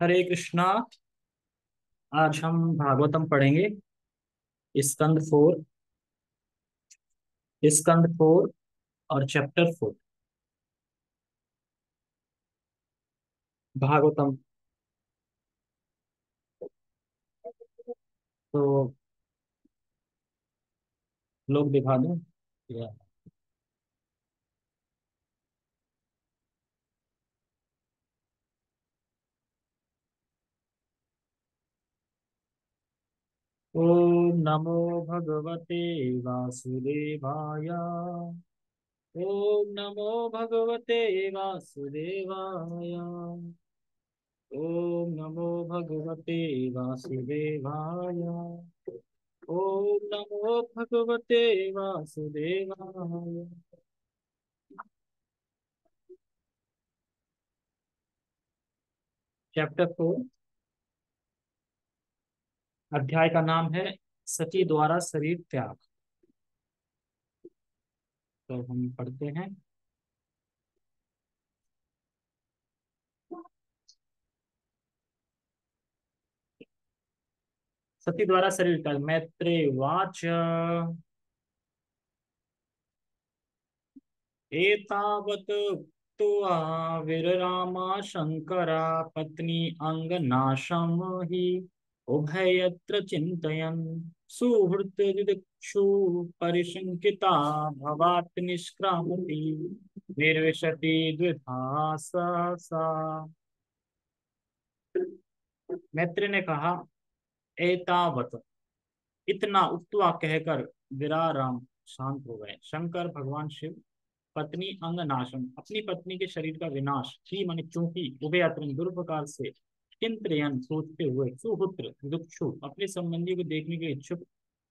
हरे कृष्णा। आज हम भागवतम पढ़ेंगे। स्कंद 4। स्कंद 4 और चैप्टर 4। भागवतम। तो लोग दिखा दूं या- ओम नमो भगवते वासुदेवाय। ओम नमो भगवते वासुदेवाय। ओम नमो भगवते वासुदेवाय। ओम नमो भगवते वासुदेवाय। चैप्टर 4। अध्याय का नाम है सती द्वारा शरीर त्याग। तो हम पढ़ते हैं। सती द्वारा शरीर त्याग। मैत्रेय वाच। एतावत् उक्त्वा विररामा शंकरा पत्नी अंगनाशम हि उभयत्र चिन्तयन् सुहृत् दिदिक्षु परिशंकिता भवात् निष्क्रामति निर्विशति द्विधा सा। मैत्री ने कहा, एतावत, इतना, उक्त्वा कहकर, विराराम, शांत हो गए। शंकर भगवान शिव पत्नी अंग नाशम, अपनी पत्नी के शरीर का विनाश, ही माने क्योंकि, उभयत्र दुर्प्रकार से, चिंतयन सोचते हुए, सुपुत्र दुक्षु अपने संबंधी को देखने के इच्छुक,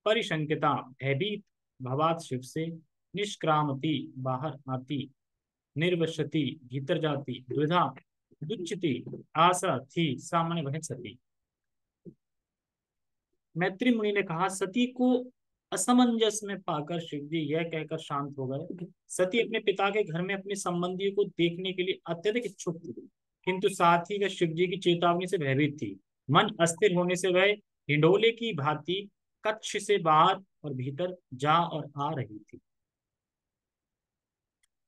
परिशंकिता भयभीत, भवात शिव से, निष्क्रामती बाहर आती, निर्वसति भीतर जाती, द्विधा दुच्चती, आशा थी, सामान्य वह सती। मैत्री मुनि ने कहा, सती को असमंजस में पाकर शिवजी यह कहकर शांत हो गए। सती अपने पिता के घर में अपने संबंधियों को देखने के लिए अत्यधिक इच्छुक थी, किंतु साथ ही वह शिवजी की चेतावनी से भयभीत थी। मन अस्थिर होने से वह हिंडोले की भांति कक्ष से बाहर और भीतर जा और आ रही थी।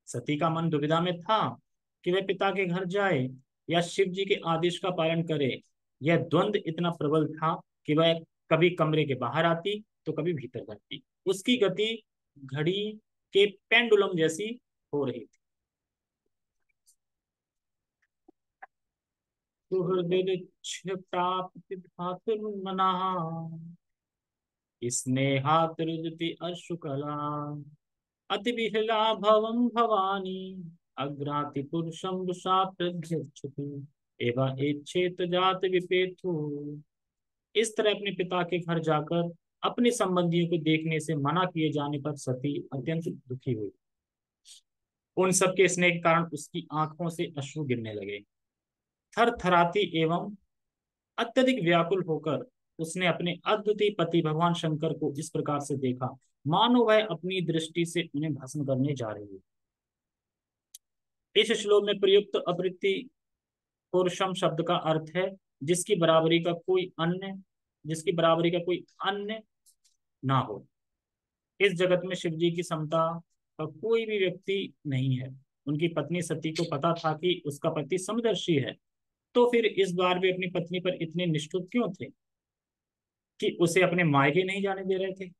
सती का मन दुविधा में था कि वह पिता के घर जाए या शिव जी के आदेश का पालन करे। यह द्वंद्व इतना प्रबल था कि वह कभी कमरे के बाहर आती तो कभी भीतर जाती। उसकी गति घड़ी के पेंडुलम जैसी हो रही थी। सुहृदिच्छापितमनः स्नेहातरुदति अश्रुकला अति विहला भवम भवानी अग्राति पुरुषम वृषा प्रध्यक्षति एवं इच्छेत जात विपेतु। इस तरह अपने पिता के घर जाकर अपने संबंधियों को देखने से मना किए जाने पर सती अत्यंत दुखी हुई। उन सबके स्नेह के कारण उसकी आंखों से अश्रु गिरने लगे। थर थराती एवं अत्यधिक व्याकुल होकर उसने अपने अद्वितीय पति भगवान शंकर को इस प्रकार से देखा, मानो वह अपनी दृष्टि से उन्हें भस्म करने जा रही है। इस श्लोक में प्रयुक्त अवृत्ति पुरुषम शब्द का अर्थ है जिसकी बराबरी का कोई अन्य जिसकी बराबरी का कोई अन्य ना हो। इस जगत में शिव जी की समता का कोई भी व्यक्ति नहीं है। उनकी पत्नी सती को पता था कि उसका पति समदर्शी है, तो फिर इस बार वे अपनी पत्नी पर इतने निष्ठुर क्यों थे कि उसे अपने मायके नहीं जाने दे रहे थे।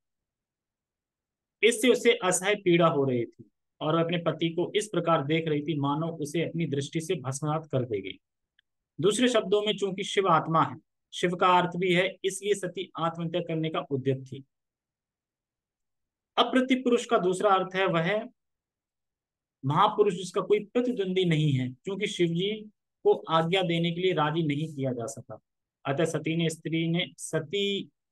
इससे उसे असह्य पीड़ा हो रही थी और वह अपने पति को इस प्रकार देख रही थी मानो उसे अपनी दृष्टि से भस्मसात कर देगी। दूसरे शब्दों में, चूंकि शिव आत्मा है, शिव का अर्थ भी है, इसलिए सती आत्महत्या करने का उद्यत थी। अप्रति पुरुष का दूसरा अर्थ है वह महापुरुष जिसका कोई प्रतिद्वंदी नहीं है, क्योंकि शिव जी को आज्ञा देने के लिए राजी नहीं किया जा सका। अतः सती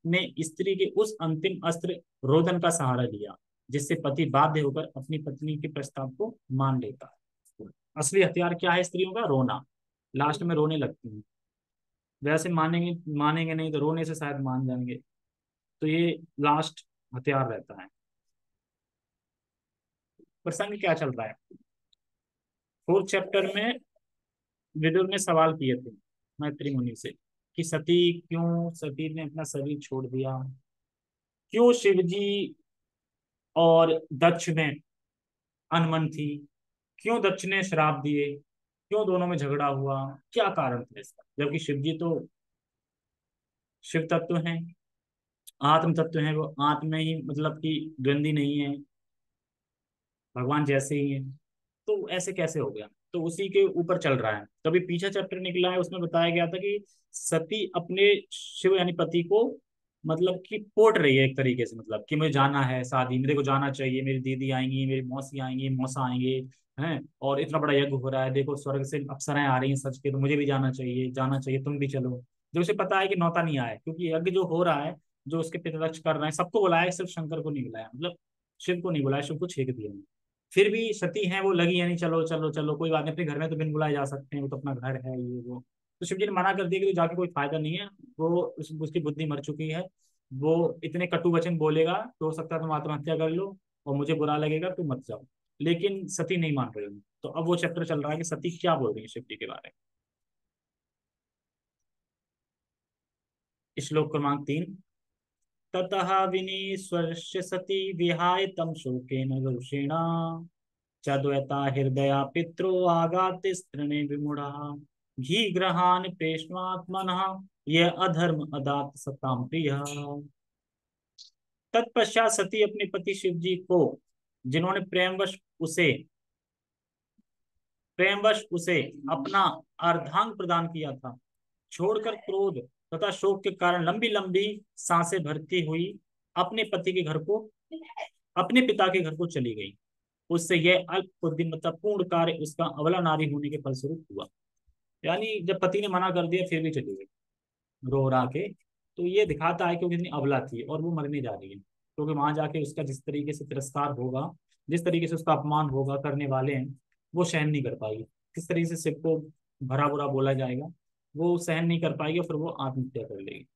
ने स्त्री के उस अंतिम अस्त्र रोदन का सहारा लिया, जिससे पति बाध्य होकर अपनी पत्नी के प्रस्ताव को मान लेता है। असली हथियार क्या है स्त्रियों का? रोना। लास्ट में रोने लगती हैं। वैसे मानेंगे मानेंगे नहीं तो रोने से शायद मान जाएंगे। तो ये लास्ट हथियार रहता है। प्रसंग क्या चल रहा है? 4th चैप्टर में विदुर ने सवाल किए थे मैत्री मुनि से कि सती क्यों, सती ने अपना शरीर छोड़ दिया, क्यों शिव जी और दक्ष में अनबन थी, क्यों दक्ष ने श्राप दिए, क्यों दोनों में झगड़ा हुआ, क्या कारण था इसका, जबकि शिव जी तो शिव तत्व हैं, आत्म तत्व हैं, वो आत्म ही मतलब कि द्वंदी नहीं है, भगवान जैसे ही है, तो ऐसे कैसे हो गया। तो उसी के ऊपर चल रहा है। तभी पीछे चैप्टर निकला है, उसमें बताया गया था कि सती अपने शिव यानी पति को मतलब कि पोट रही है एक तरीके से, मतलब कि मुझे जाना है शादी, मेरे को जाना चाहिए, मेरी दीदी आएंगी, मेरी मौसी आएंगी, मौसा आएंगे हैं, और इतना बड़ा यज्ञ हो रहा है, देखो स्वर्ग से अप्सराएं आ रही हैं सच के, तो मुझे भी जाना चाहिए, जाना चाहिए, तुम भी चलो। जो उसे पता है कि नौता नहीं आया, क्योंकि यज्ञ जो हो रहा है, जो उसके पितृपक्ष कर रहे हैं, सबको बुलाया है, सिर्फ शंकर को नहीं बुलाया, मतलब शिव को नहीं बुलाया, शिव को छेक दिया। फिर भी सती हैं वो लगी, यानी चलो चलो चलो कोई बात नहीं, अपने घर में तो बिन बुलाए जा सकते हैं, वो तो अपना घर है ये वो। तो शिव जी ने मना कर दिया कि तो जाके कोई फायदा नहीं है, वो उसकी बुद्धि मर चुकी है, वो इतने कटु वचन बोलेगा तो हो सकता है तुम आत्महत्या कर लो, और मुझे बुरा लगेगा, तुम मत जाओ। लेकिन सती नहीं मान रही। तो अब वो चैप्टर चल रहा है कि सती क्या बोल रही है शिव जी के बारे में। श्लोक क्रमांक 3। ततः विनीश्वर्ष्य सती विहाय तम शोकेन रुषिणा च द्वैता हृदया पित्रो आगाते स्त्रीणे विमूढ़ा घी ग्रहान प्रेष्मात्मनः ये अधर्म अदात सताम प्रिय। तत्पश्चात सती अपने पति शिव जी को, जिन्होंने उसे प्रेमवश उसे अपना अर्धांग प्रदान किया था, छोड़कर क्रोध तथा शोक के कारण लंबी लंबी सांसें भरती हुई अपने पति के घर को, अपने पिता के घर को चली गई। उससे यह अल्प बुद्धिमत्तापूर्ण कार्य उसका अबला नारी होने के फलस्वरूप हुआ। यानी जब पति ने मना कर दिया फिर भी चली गई रो रा के, तो ये दिखाता है कि वो कितनी अबला थी और वो मरने जा रही है, क्योंकि वहां जाके उसका जिस तरीके से तिरस्कार होगा, जिस तरीके से उसका अपमान होगा, करने वाले हैं, वो सहन नहीं कर पाएगी। किस तरीके से शिव को भरा बुरा बोला जाएगा, वो सहन नहीं कर पाएगी और फिर वो आत्महत्या कर लेगी।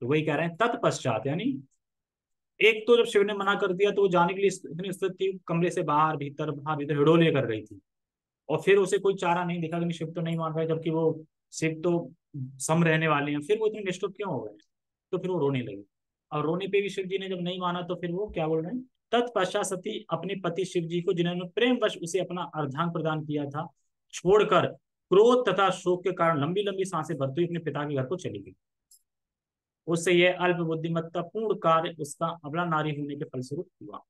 तो वही कह रहे हैं तत्पश्चात, यानी एक तो जब शिव ने मना कर दिया तो वो जाने के लिए इतनी स्थित थी, कमरे से बाहर भीतर हिडोले कर रही थी, और फिर उसे कोई चारा नहीं दिखा कि शिव तो नहीं मान रहा है, जबकि वो शिव तो सम रहने वाले हैं, फिर वो इतने निष्ठुर क्यों हो गए। तो फिर वो रोने लगी, और रोने पे भी शिव जी ने जब नहीं माना तो फिर वो क्या बोल रहे हैं, तत्पश्चात सती अपने पति शिव जी को, जिन्होंने प्रेम वश उसे अपना अर्धांग प्रदान किया था, छोड़कर क्रोध तथा शोक के कारण लंबी लंबी सांसें भरती हुई अपने पिता के घर को चली गई। उससे यह अल्प बुद्धिमत्ता पूर्ण कार्य उसका अबला नारी होने के फलस्वरूप हुआ।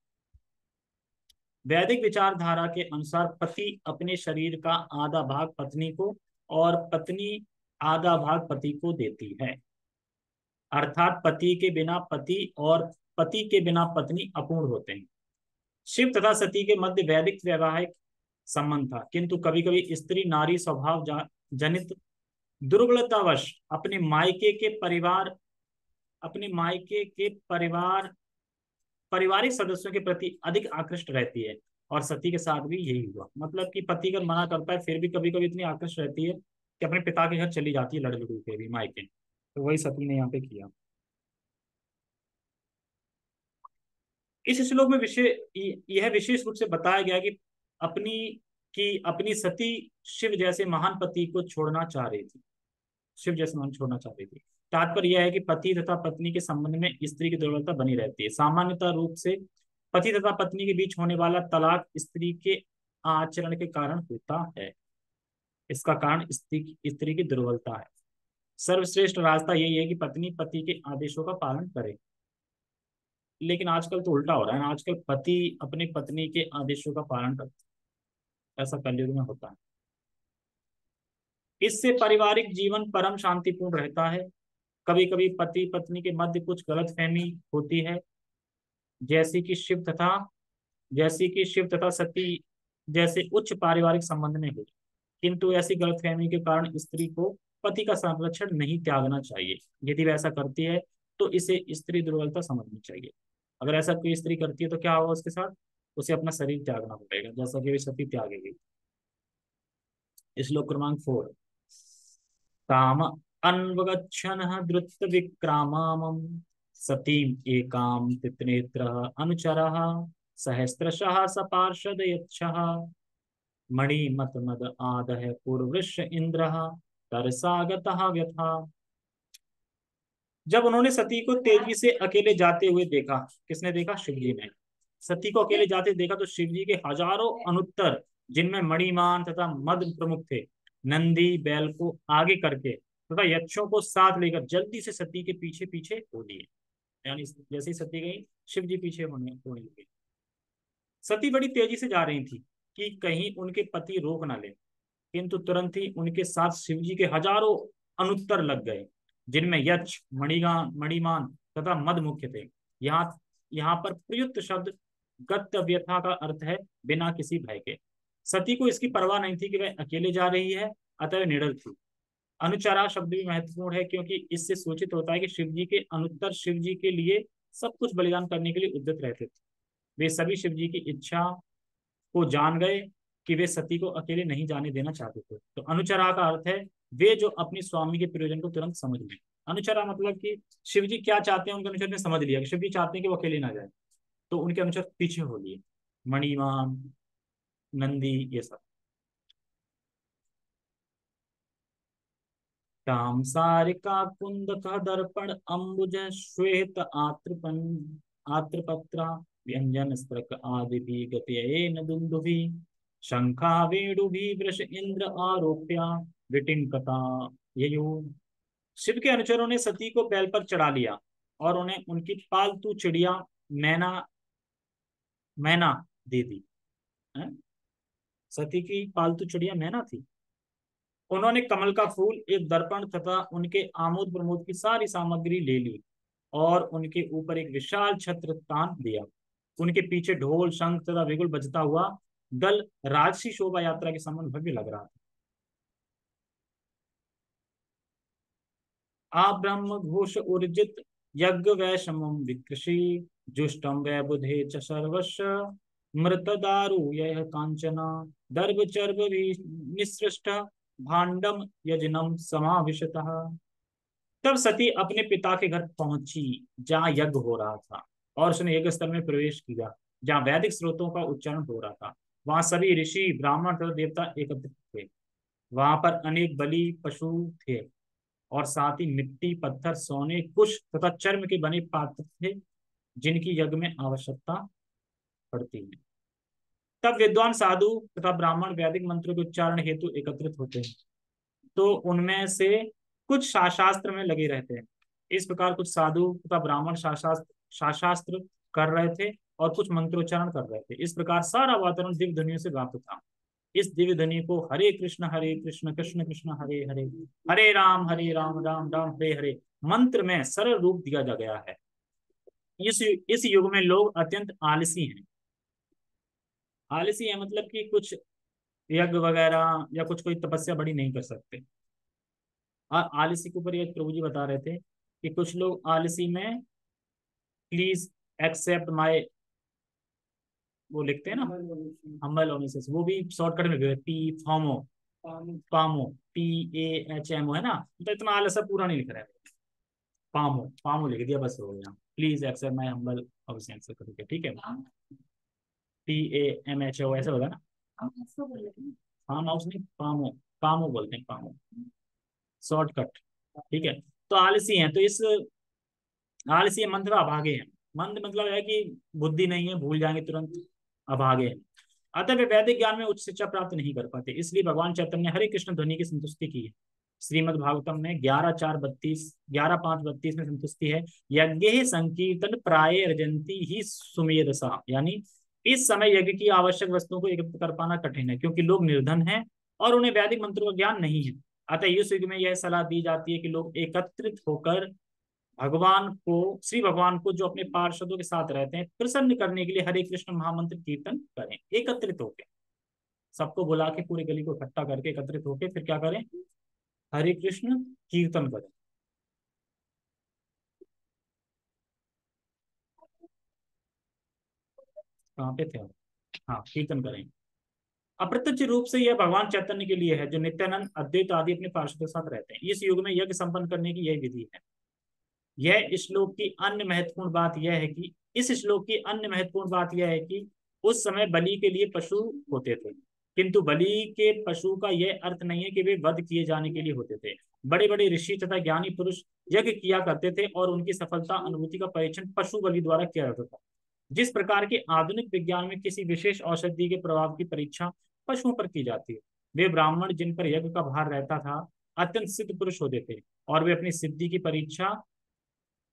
वैदिक विचारधारा के अनुसार पति अपने शरीर का आधा भाग पत्नी को और पत्नी आधा भाग पति को देती है, अर्थात पति के बिना पति और पति के बिना पत्नी अपूर्ण होते हैं। शिव तथा सती के मध्य वैदिक वैवाहिक संबंध था, किंतु कभी कभी स्त्री नारी स्वभाव जनित दुर्बलतावश अपने मायके के पारिवारिक सदस्यों के प्रति अधिक आकृष्ट रहती है, और सती के साथ भी यही हुआ। मतलब कि पति अगर मना करता है फिर भी कभी कभी इतनी आकृष्ट रहती है कि अपने पिता के घर चली जाती है लड़ लड़ू के भी मायके। तो वही सती ने यहाँ पे किया। इस श्लोक में यह विशेष रूप से बताया गया अपनी अपनी सती शिव जैसे महान पति को छोड़ना चाह रही थी, शिव जैसे महान छोड़ना चाह रही थी। तात्पर्य यह है कि पति तथा पत्नी के संबंध में स्त्री की दुर्बलता बनी रहती है। सामान्यतः रूप से पति तथा पत्नी के बीच होने वाला तलाक स्त्री के आचरण के कारण होता है। इसका कारण स्त्री की दुर्बलता है। सर्वश्रेष्ठ रास्ता यही है कि पत्नी पति के आदेशों का पालन करे। लेकिन आजकल तो उल्टा हो रहा है, आजकल पति अपनी पत्नी के आदेशों का पालन करता है, ऐसा कलयुग में होता है। इससे पारिवारिक जीवन परम शांतिपूर्ण रहता है। कभी कभी पति पत्नी के मध्य कुछ गलतफहमी होती है, जैसे कि शिव तथा जैसे कि शिव तथा सती जैसे उच्च पारिवारिक संबंध में हुई। किंतु ऐसी गलतफहमी के कारण स्त्री को पति का संरक्षण नहीं त्यागना चाहिए। यदि वह ऐसा करती है तो इसे स्त्री दुर्बलता समझनी चाहिए। अगर ऐसा कोई स्त्री करती है तो क्या होगा उसके साथ, उसे अपना शरीर त्यागना पड़ेगा, जैसा कि वे सती त्यागेगी। श्लोक क्रमांक 4। काम अन्वगच्छन् द्रुत विक्रामामं सतीम एकाम तितनेत्र अनुचरः सहस्रशः सपार्षद यच्छः मणिमत मद आदः पूर्वृष इंद्रः तरसागतः व्यथा। जब उन्होंने सती को तेजी से अकेले जाते हुए देखा, किसने देखा? शिव जी ने। सती को अकेले जाते देखा तो शिव जी के हजारों अनुत्तर, जिनमें मणिमान तथा मद प्रमुख थे, नंदी बैल को आगे करके तथा यक्षों को साथ लेकर जल्दी से सती के पीछे पीछे हो लिए। यानी जैसे ही सती गई, शिव जी पीछे होने लगे। सती बड़ी तेजी से जा रही थी कि कहीं उनके पति रोक ना ले, किंतु तुरंत ही उनके साथ शिव जी के हजारों अनुत्तर लग गए, जिनमें यक्ष, मणिमान तथा मद मुख्य थे। यहाँ यहाँ पर प्रयुक्त शब्द गत्यव्यथा का अर्थ है बिना किसी भय के। सती को इसकी परवाह नहीं थी कि वह अकेले जा रही है, अतः निडर थी। अनुचरा शब्द भी महत्वपूर्ण है, क्योंकि इससे सूचित होता है कि शिव जी के अनुत्तर शिव जी के लिए सब कुछ बलिदान करने के लिए उद्यत रहते थे। वे सभी शिव जी की इच्छा को जान गए कि वे सती को अकेले नहीं जाने देना चाहते थे। तो अनुचरा का अर्थ है वे जो अपनी स्वामी के प्रयोजन को तुरंत समझ लें। अनुचरा मतलब कि शिव जी क्या चाहते हैं उनके अनुचर ने समझ लिया कि शिव जी चाहते हैं कि वो अकेले ना जाए, तो उनके अनुचर पीछे हो लिए। मणिमान, नंदी, ये सब। ताम सारिका कुंद का दर्पण अंबुज श्वेत आत्रपन आत्रपत्रा व्यंजन स्त्रक आदि भी गतये न दुंदुभि शंखा वेणुभि वृष इंद्र आरोप्या विटिंकता ययु। शिव के अनुचरों ने सती को बैल पर चढ़ा लिया और उन्हें उनकी पालतू चिड़िया मैना मैना दे दी। हैं? सती की पालतू चिड़िया मैना थी। उन्होंने कमल का फूल, एक दर्पण तथा उनके आमोद प्रमोद की सारी सामग्री ले ली और उनके ऊपर एक विशाल छत्र तान दिया। उनके पीछे ढोल, शंख तथा बिगुल बजता हुआ दल राजसी शोभा यात्रा के समान भव्य लग रहा था। आ ब्रह्म घोष उर्जित यज्ञ वैषमम विकृषि जुष्टम वै बुधे च सर्वस्व मृत दारु यह कांचना दर्भ चर्ब निसृष्ट भांडम यजनम समाविशतः। तब सती अपने पिता के घर पहुंची जहाँ यज्ञ हो रहा था, और उसने यज्ञ स्थल में प्रवेश किया जहाँ वैदिक स्रोतों का उच्चारण हो रहा था। वहां सभी ऋषि, ब्राह्मण तथा देवता एकत्रित थे। वहां पर अनेक बलि पशु थे और साथ ही मिट्टी, पत्थर, सोने, कुश तथा चर्म के बने पात्र थे जिनकी यज्ञ में आवश्यकता पड़ती है। तब विद्वान साधु तथा ब्राह्मण वैदिक मंत्रों के उच्चारण हेतु एकत्रित होते हैं, तो उनमें से कुछ शास्त्र में लगे रहते हैं। इस प्रकार कुछ साधु तथा ब्राह्मण शास्त्र कर रहे थे और कुछ मंत्रोच्चारण कर रहे थे। इस प्रकार सारा वातावरण दिव्य ध्वनियों से व्याप्त था। इस दिव्य ध्वनि को हरे कृष्ण कृष्ण कृष्ण हरे हरे, हरे राम राम राम हरे हरे मंत्र में सरल रूप दिया जा गया है। इस युग में लोग अत्यंत आलसी हैं। आलसी है मतलब कि कुछ यज्ञ वगैरह या कुछ कोई तपस्या बड़ी नहीं कर सकते। और आलसी के ऊपर ये प्रभु जी बता रहे थे कि कुछ लोग आलसी में प्लीज एक्सेप्ट माय, वो लिखते हैं ना, हम्बल ओनेसिस, वो भी शॉर्टकट में पी फॉर्मो, पामो, PAHMO है ना, तो इतना आलस पूरा नहीं लिख रहा है। पामो पामो लिख दिया बस, हो गया। Please accept my humble obeisance करके, ठीक है। PAMHO ऐसे होगा ना। फार्म हाउस नहीं, पामो, पामो बोलते हैं, पामो शॉर्टकट, ठीक है। तो आलसी हैं, तो इस आलसी है, मंद का अभागे हैं। मंद मतलब है कि बुद्धि नहीं है, भूल जाएंगे तुरंत, अभागे हैं। अतः वे वैदिक ज्ञान में उच्च शिक्षा प्राप्त नहीं कर पाते। इसलिए भगवान चैतन्य ने हरे कृष्ण ध्वनि की संतुष्टि की है। श्रीमद् भागवतम में 11:4-32 में संतुष्टि है। यज्ञ संकीर्तन प्राय रजंती ही सुमेधसा, यानी इस समय यज्ञ की आवश्यक वस्तुओं को एकत्रित कर पाना कठिन है, क्योंकि लोग निर्धन हैं और उन्हें वैदिक मंत्रों का ज्ञान नहीं है। अतः इस युग में यह सलाह दी जाती है कि लोग एकत्रित होकर श्री भगवान को जो अपने पार्षदों के साथ रहते हैं प्रसन्न करने के लिए हरे कृष्ण महामंत्र कीर्तन करें, एकत्रित होकर। सबको बुला के पूरी गली को इकट्ठा करके एकत्रित होकर फिर क्या करें? हरे कृष्ण कीर्तन करें। कहाँ पे थे हम? हाँ, कीर्तन करें। अप्रत्यक्ष रूप से यह भगवान चैतन्य के लिए है, जो नित्यानंद, अद्वैत आदि अपने पार्षदों के साथ रहते हैं। इस युग में यज्ञ संपन्न करने की यही विधि है। यह श्लोक की अन्य महत्वपूर्ण बात यह है कि इस श्लोक की अन्य महत्वपूर्ण बात यह है कि उस समय बलि के लिए पशु होते थे। किंतु बलि के पशु का यह अर्थ नहीं है कि वे वध किए जाने के लिए होते थे। बड़े बड़े ऋषि तथा ज्ञानी पुरुष यज्ञ किया करते थे और उनकी सफलता अनुभूति का परीक्षण पशु बलि द्वारा किया जाता था। जिस प्रकार के आधुनिक विज्ञान में किसी विशेष औषधि के प्रभाव की परीक्षा पशुओं पर की जाती है, वे ब्राह्मण जिन पर यज्ञ का भार रहता था अत्यंत सिद्ध पुरुष होते थे और वे अपनी सिद्धि की परीक्षा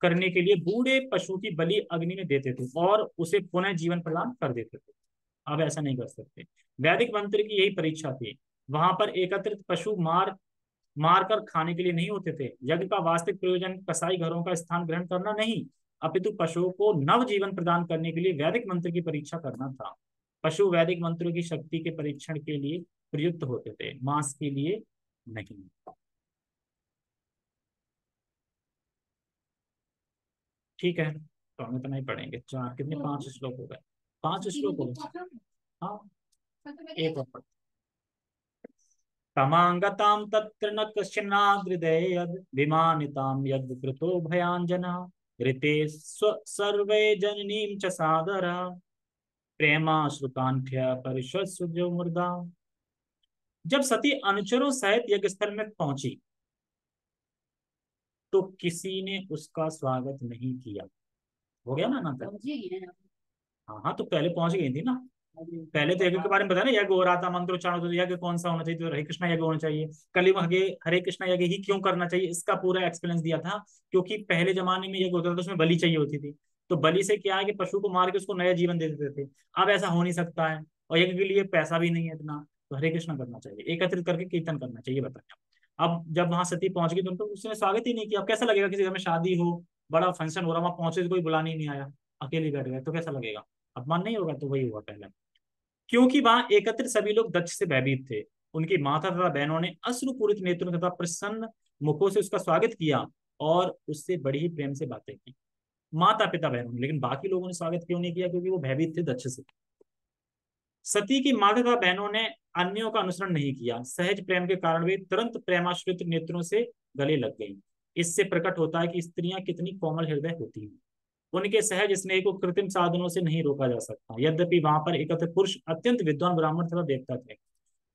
करने के लिए बूढ़े पशु की बलि अग्नि में देते थे और उसे पुनः जीवन प्रदान कर देते थे। अब ऐसा नहीं कर सकते। वैदिक मंत्र की यही परीक्षा थी। वहां पर एकत्रित पशु मार कर खाने के लिए नहीं होते थे। यज्ञ का वास्तविक प्रयोजन कसाई घरों का स्थान ग्रहण करना नहीं, अपितु पशुओं को नव जीवन प्रदान करने के लिए वैदिक मंत्र की परीक्षा करना था। पशु वैदिक मंत्रों की शक्ति के परीक्षण के लिए प्रयुक्त होते थे, मांस के लिए नहीं। ठीक है, तो हम इतना ही पढ़ेंगे। चार कितने, 5 श्लोक हो गए। 5 श्लोक हो गए। हाँ, एक और पढ़। तमांगतां तत्र न कश्चिन्नादृदे यद् विमानितां यद् कृतो भयाञ्जना ऋते सर्वे जननीं च सादरा प्रेमाश्रुकांठ्य परिशस्व जो मुर्दा। जब सती अनुचरों सहित यज्ञ स्थल में पहुंची तो किसी ने उसका स्वागत नहीं किया। हो गया ना तक? हाँ हाँ, तो पहले पहुंच गई थी ना। पहले तो यज्ञ के बारे में बताया ना, यज्ञ हो रहा था, मंत्रोच्चारण होता था। यज्ञ कौन सा होना चाहिए? तो हरे कृष्णा यज्ञ होना चाहिए। कल ही हरे कृष्णा यज्ञ ही क्यों करना चाहिए, इसका पूरा एक्सपीरियंस दिया था। क्योंकि पहले जमाने में यज्ञ होता था तो उसमें बलि चाहिए होती थी। तो बलि से क्या है कि पशु को मार के उसको नया जीवन दे देते थे। अब ऐसा हो नहीं सकता है, और यज्ञ के लिए पैसा भी नहीं है इतना। तो हरे कृष्णा करना चाहिए, एकत्रित करके कीर्तन करना चाहिए, बताया। अब जब वहां सती पहुंच गई तो उनको उसने स्वागत ही नहीं किया। अब कैसा लगेगा, किसी घर में शादी हो, बड़ा फंक्शन हो रहा, वहां पहुंचे तो कोई बुलाने ही नहीं आया, अकेले बैठ गए, तो कैसा लगेगा? अपमान नहीं होगा? तो वही हुआ पहले। क्योंकि वहां एकत्रित सभी लोग दक्ष से भयभीत थे। उनकी माता तथा बहनों ने अश्रुपूरित नेत्रों तथा प्रसन्न मुखों से उसका स्वागत किया और उससे बड़ी ही प्रेम से बातें की। माता पिता बहनों ने, लेकिन बाकी लोगों ने स्वागत क्यों नहीं किया? क्योंकि वो भयभीत थे दक्ष से। सती की माता तथा बहनों ने अन्यों का अनुसरण नहीं किया। सहज प्रेम के कारण वे तुरंत प्रेमाश्रित नेत्रों से गले लग गईं। इससे प्रकट होता है कि स्त्रियां कितनी कोमल हृदय होती हैं। उनके सहज स्नेह को कृत्रिम साधनों से नहीं रोका जा सकता। यद्यपि वहां पर एकत्र पुरुष अत्यंत विद्वान ब्राह्मण तथा देवता थे,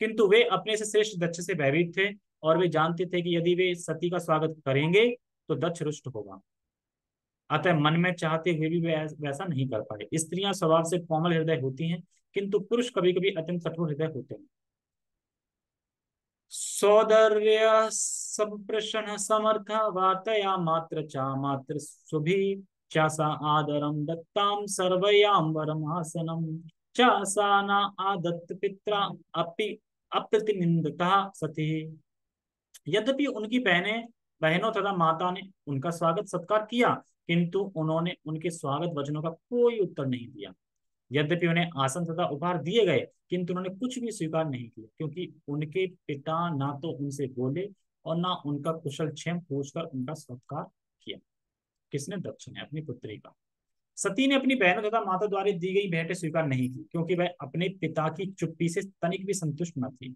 किंतु वे अपने से श्रेष्ठ दक्ष से भयभीत थे और वे जानते थे कि यदि वे सती का स्वागत करेंगे तो दक्ष रुष्ट होगा। अतः मन में चाहते हुए भी वे वैसा नहीं कर पाए। स्त्रियां स्वभाव से कोमल हृदय होती हैं, किंतु पुरुष कभी कभी अत्यंत कठोर हृदय होते हैं। सौंदर्य संप्रशन समर्थ वार्तया मात्र चा मात्र सुभी चासा आदरम दत्ताम सर्वयाम वरम आसनम चासा न आदत्त पित्रा अपि अप्रतिनिंदता सती। यद्यपि उनकी बहनों तथा माता ने उनका स्वागत सत्कार किया, किंतु उन्होंने उनके स्वागत वचनों का कोई उत्तर नहीं दिया। यद्यपि उन्हें आसन तथा उपहार दिए गए, किंतु उन्होंने कुछ भी स्वीकार नहीं किया, क्योंकि उनके पिता ना तो उनसे बोले और ना उनका कुशल क्षेम पूछकर उनका सत्कार किया। किसने? दक्ष ने अपनी पुत्री का। सती ने अपनी बहनों तथा माता द्वारा दी गई भेंटें स्वीकार नहीं की, क्योंकि वह अपने पिता की चुप्पी से तनिक भी संतुष्ट न थी।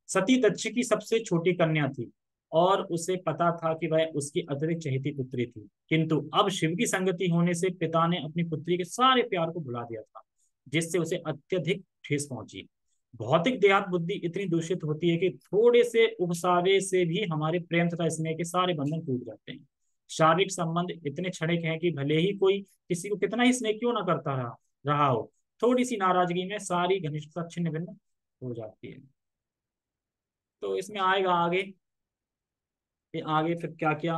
सती दक्ष की सबसे छोटी कन्या थी और उसे पता था कि वह उसकी अतिरिक्त चहेती पुत्री थी, किंतु अब शिव की संगति होने से पिता ने अपनी पुत्री के सारे प्यार को भुला दिया था, जिससे उसे अत्यधिक ठेस पहुंची। भौतिक देहात बुद्धि इतनी दूषित होती है कि थोड़े से उपसावे से भी हमारे प्रेम तथा स्नेह के सारे बंधन टूट जाते हैं। शारीरिक संबंध इतने क्षणिक हैं कि भले ही कोई किसी को कितना ही स्नेह क्यों ना करता रहा हो, थोड़ी सी नाराजगी में सारी घनिष्ठता छिन्न भिन्न हो जाती है। तो इसमें आएगा आगे, फिर आगे फिर क्या क्या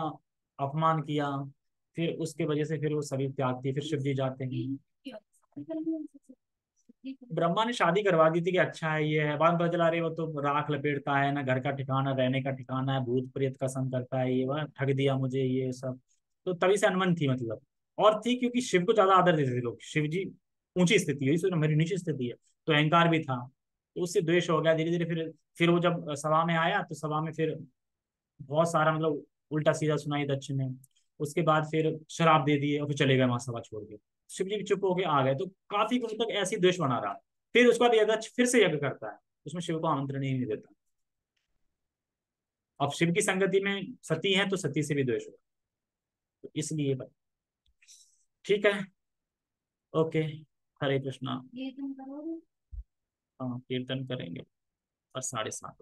अपमान किया, फिर उसके वजह से फिर वो सभी त्यागती, फिर शिव जी जाते हैं। ब्रह्मा ने शादी करवा दी थी कि अच्छा है ये है, बाद में पता चला रहे वो तो राख लपेटता है, ना घर का ठिकाना, रहने का ठिकाना है, भूत प्रेत का संग करता है, ये वह ठग दिया मुझे ये सब। तो तभी से अनबन थी, मतलब। और थी क्योंकि शिव को ज्यादा आदर देते थे लोग। शिव जी ऊंची स्थिति है, इसलिए मेरी नीची स्थिति है, तो अहंकार भी था, तो उससे द्वेष हो गया धीरे धीरे। फिर वो जब सभा में आया तो सभा में फिर बहुत सारा मतलब उल्टा सीधा सुनाई दक्ष ने। उसके बाद फिर शराब दे दिए और फिर चले गए वहां सभा छोड़ के। शिव जी भी चुप होके आ गए, तो काफी कुछ तक ऐसी द्वेष बना रहा। फिर उसके बाद यह दक्ष फिर से यज्ञ करता है, उसमें शिव को आमंत्रण ही नहीं देता। अब शिव की संगति में सती है तो सती से भी द्वेष होगा, तो इसलिए ठीक है। ओके, हरे कृष्णा। हाँ, कीर्तन करेंगे। और 7:30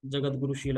जगत गुरु शील